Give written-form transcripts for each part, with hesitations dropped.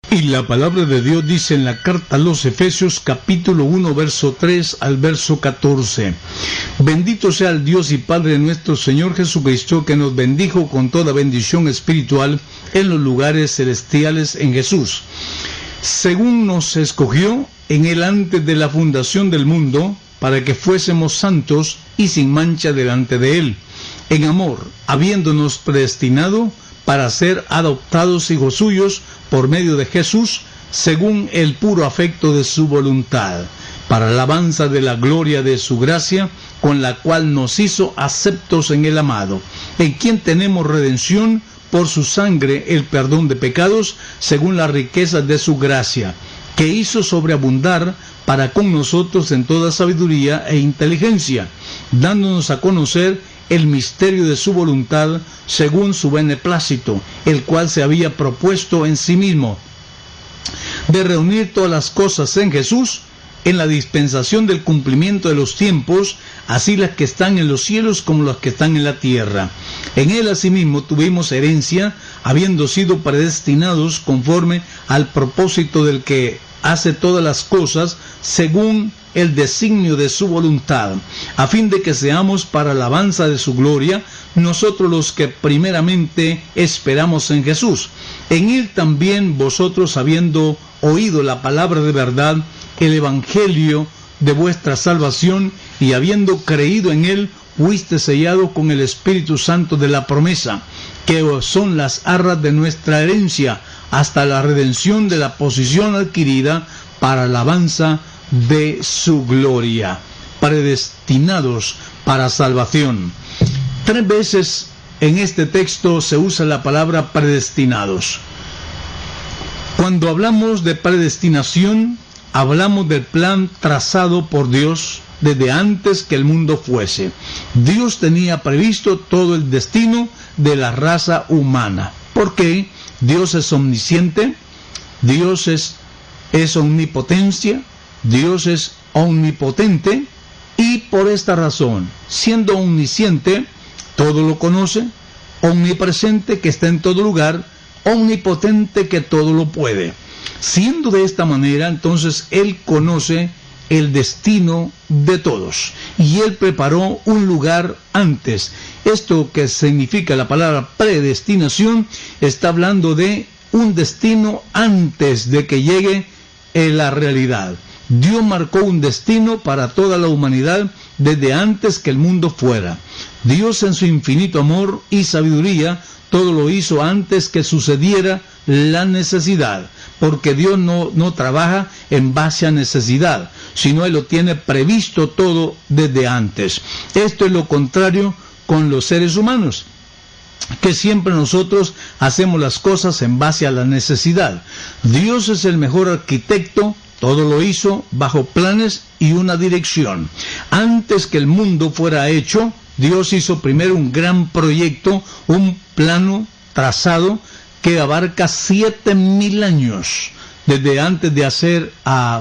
Y la palabra de Dios dice en la carta a los Efesios capítulo 1 verso 3 al verso 14: Bendito sea el Dios y Padre de nuestro Señor Jesucristo, que nos bendijo con toda bendición espiritual en los lugares celestiales en Jesús, según nos escogió en él antes de la fundación del mundo, para que fuésemos santos y sin mancha delante de él, en amor, habiéndonos predestinado para ser adoptados hijos suyos por medio de Jesús, según el puro afecto de su voluntad, para alabanza de la gloria de su gracia, con la cual nos hizo aceptos en el amado, en quien tenemos redención por su sangre, el perdón de pecados, según las riquezas de su gracia, que hizo sobreabundar para con nosotros en toda sabiduría e inteligencia, dándonos a conocer el misterio de su voluntad, según su beneplácito, el cual se había propuesto en sí mismo, de reunir todas las cosas en Jesús, en la dispensación del cumplimiento de los tiempos, así las que están en los cielos como las que están en la tierra. En él asimismo tuvimos herencia, habiendo sido predestinados conforme al propósito del que hace todas las cosas según el designio de su voluntad, a fin de que seamos para alabanza de su gloria, nosotros los que primeramente esperamos en Jesús. En él también vosotros, habiendo oído la palabra de verdad, el evangelio de vuestra salvación, y habiendo creído en él, fuiste sellado con el Espíritu Santo de la promesa, que son las arras de nuestra herencia, hasta la redención de la posesión adquirida para alabanza de su gloria, predestinados para salvación. 3 veces en este texto se usa la palabra predestinados. Cuando hablamos de predestinación, hablamos del plan trazado por Dios desde antes que el mundo fuese. Dios tenía previsto todo el destino de la raza humana. ¿Por qué? Dios es omnisciente, Dios es omnipotencia, Dios es omnipotente, y por esta razón, siendo omnisciente, todo lo conoce, omnipresente, que está en todo lugar, omnipotente, que todo lo puede. Siendo de esta manera, entonces Él conoce el destino de todos, y Él preparó un lugar antes. Esto que significa la palabra predestinación, está hablando de un destino antes de que llegue la realidad. Dios marcó un destino para toda la humanidad desde antes que el mundo fuera. Dios, en su infinito amor y sabiduría, todo lo hizo antes que sucediera la necesidad, porque Dios no trabaja en base a necesidad, sino Él lo tiene previsto todo desde antes. Esto es lo contrario con los seres humanos, que siempre nosotros hacemos las cosas en base a la necesidad. Dios es el mejor arquitecto, todo lo hizo bajo planes y una dirección. Antes que el mundo fuera hecho, Dios hizo primero un gran proyecto, un plano trazado que abarca 7,000 años, desde antes de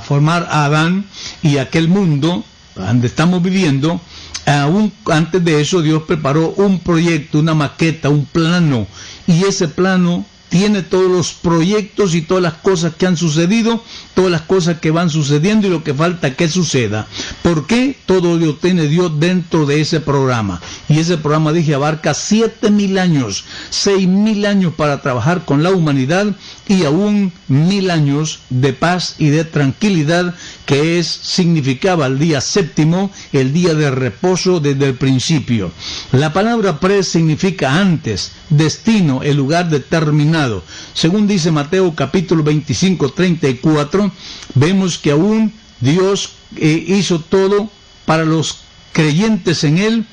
formar a Adán y aquel mundo donde estamos viviendo. Aún antes de eso, Dios preparó un proyecto, una maqueta, un plano, y ese plano tiene todos los proyectos y todas las cosas que han sucedido, todas las cosas que van sucediendo y lo que falta que suceda. ¿Por qué? Todo lo tiene Dios dentro de ese programa. Y ese programa, dije, abarca 7,000 años, 6,000 años para trabajar con la humanidad, y aún 1,000 años de paz y de tranquilidad, que significaba el día séptimo, el día de reposo desde el principio. La palabra pre significa antes, destino, el lugar determinado. Según dice Mateo capítulo 25, 34, vemos que aún Dios hizo todo para los creyentes en Él,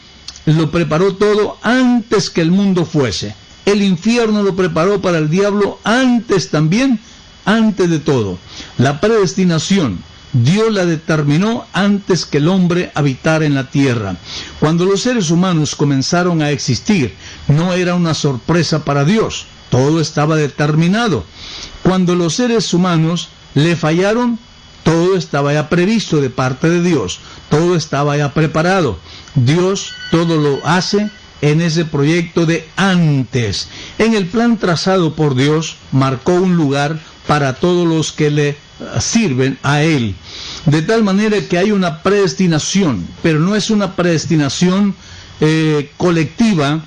lo preparó todo antes que el mundo fuese. El infierno lo preparó para el diablo antes también, antes de todo. La predestinación, Dios la determinó antes que el hombre habitara en la tierra. Cuando los seres humanos comenzaron a existir, no era una sorpresa para Dios, todo estaba determinado. Cuando los seres humanos le fallaron, todo estaba ya previsto de parte de Dios, todo estaba ya preparado. Dios todo lo hace en ese proyecto de antes. En el plan trazado por Dios, marcó un lugar para todos los que le sirven a Él. De tal manera que hay una predestinación, pero no es una predestinación colectiva,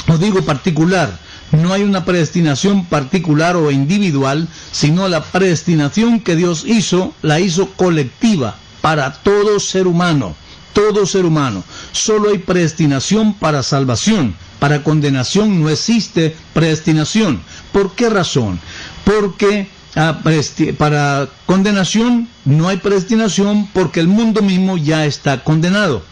o digo particular. No hay una predestinación particular o individual, sino la predestinación que Dios hizo, la hizo colectiva para todo ser humano. Todo ser humano. Solo hay predestinación para salvación. Para condenación no existe predestinación. ¿Por qué razón? Porque para condenación no hay predestinación, porque el mundo mismo ya está condenado.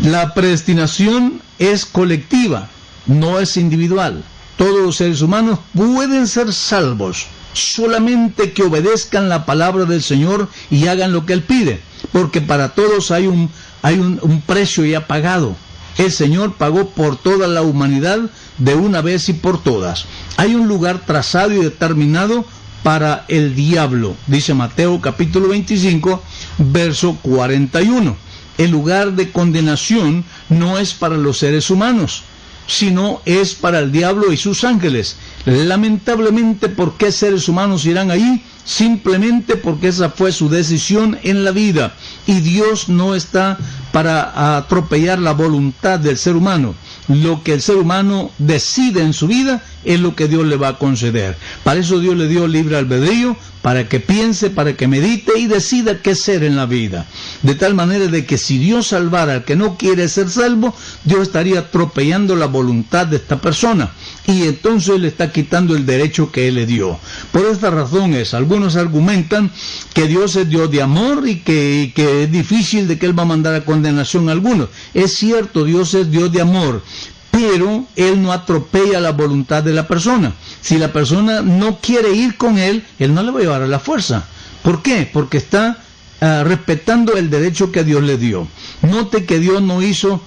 La predestinación es colectiva, no es individual. Todos los seres humanos pueden ser salvos, solamente que obedezcan la palabra del Señor y hagan lo que Él pide, porque para todos hay un precio ya pagado. El Señor pagó por toda la humanidad de una vez y por todas. Hay un lugar trazado y determinado para el diablo, dice Mateo capítulo 25, verso 41. El lugar de condenación no es para los seres humanos, sino es para el diablo y sus ángeles. Lamentablemente, ¿por qué seres humanos irán allí? Simplemente porque esa fue su decisión en la vida, y Dios no está para atropellar la voluntad del ser humano. Lo que el ser humano decide en su vida es lo que Dios le va a conceder. Para eso Dios le dio libre albedrío, para que piense, para que medite y decida qué ser en la vida. De tal manera de que si Dios salvara al que no quiere ser salvo, Dios estaría atropellando la voluntad de esta persona, y entonces le está quitando el derecho que Él le dio. Por esta razón algunos argumentan que Dios es Dios de amor y que es difícil de que Él va a mandar a condenación a algunos. Es cierto, Dios es Dios de amor, pero Él no atropella la voluntad de la persona. Si la persona no quiere ir con Él, Él no le va a llevar a la fuerza. ¿Por qué? Porque está respetando el derecho que Dios le dio. Note que Dios no hizo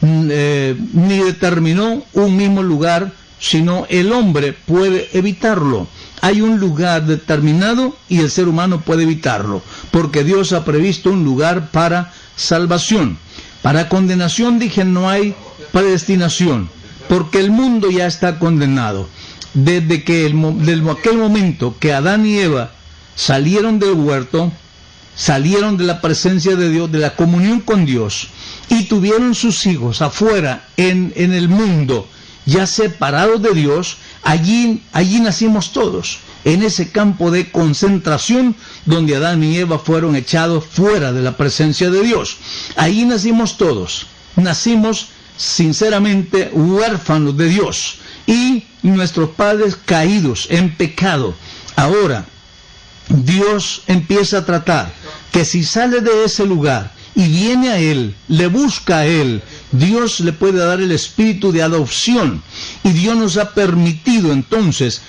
ni determinó un mismo lugar, sino el hombre puede evitarlo. Hay un lugar determinado y el ser humano puede evitarlo, porque Dios ha previsto un lugar para salvación. Para condenación, dije, no hay predestinación, porque el mundo ya está condenado. Desde aquel momento que Adán y Eva salieron del huerto, salieron de la presencia de Dios, de la comunión con Dios, y tuvieron sus hijos afuera en el mundo, ya separados de Dios, allí nacimos todos, en ese campo de concentración donde Adán y Eva fueron echados fuera de la presencia de Dios. Allí nacimos todos, nacimos sinceramente huérfanos de Dios, y nuestros padres caídos en pecado. Ahora, Dios empieza a tratar que si sale de ese lugar y viene a Él, le busca a Él, Dios le puede dar el espíritu de adopción, y Dios nos ha permitido entonces,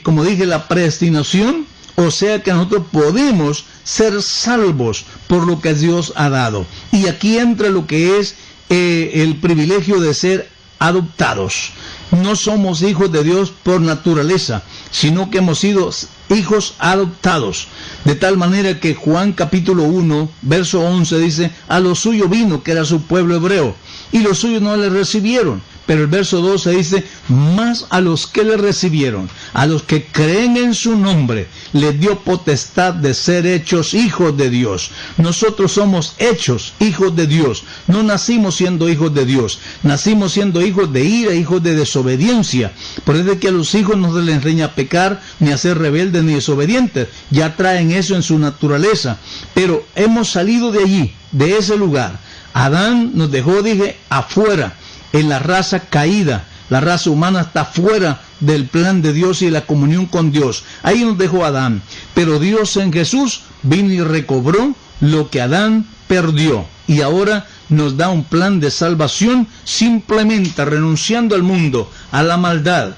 como dije, la predestinación, o sea que nosotros podemos ser salvos por lo que Dios ha dado. Y aquí entra lo que es el privilegio de ser adoptados. No somos hijos de Dios por naturaleza, sino que hemos sido hijos adoptados. De tal manera que Juan capítulo 1, verso 11 dice, a lo suyo vino, que era su pueblo hebreo, y los suyos no le recibieron. Pero el verso 12 dice, más a los que le recibieron, a los que creen en su nombre, les dio potestad de ser hechos hijos de Dios. Nosotros somos hechos hijos de Dios. No nacimos siendo hijos de Dios, nacimos siendo hijos de ira, hijos de desobediencia. Por eso es que a los hijos no se les enseña a pecar, ni a ser rebeldes, ni desobedientes. Ya traen eso en su naturaleza. Pero hemos salido de allí, de ese lugar. Adán nos dejó, dije, afuera, en la raza caída. La raza humana está fuera del plan de Dios y de la comunión con Dios. Ahí nos dejó Adán. Pero Dios en Jesús vino y recobró lo que Adán perdió. Y ahora nos da un plan de salvación, simplemente renunciando al mundo, a la maldad,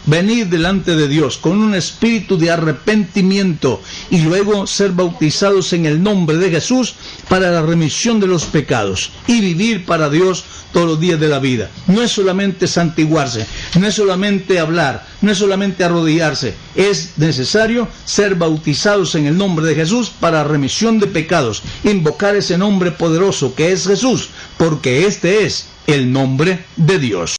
venir delante de Dios con un espíritu de arrepentimiento y luego ser bautizados en el nombre de Jesús para la remisión de los pecados y vivir para Dios todos los días de la vida. No es solamente santiguarse, no es solamente hablar, no es solamente arrodillarse, es necesario ser bautizados en el nombre de Jesús para remisión de pecados, invocar ese nombre poderoso que es Jesús, porque este es el nombre de Dios.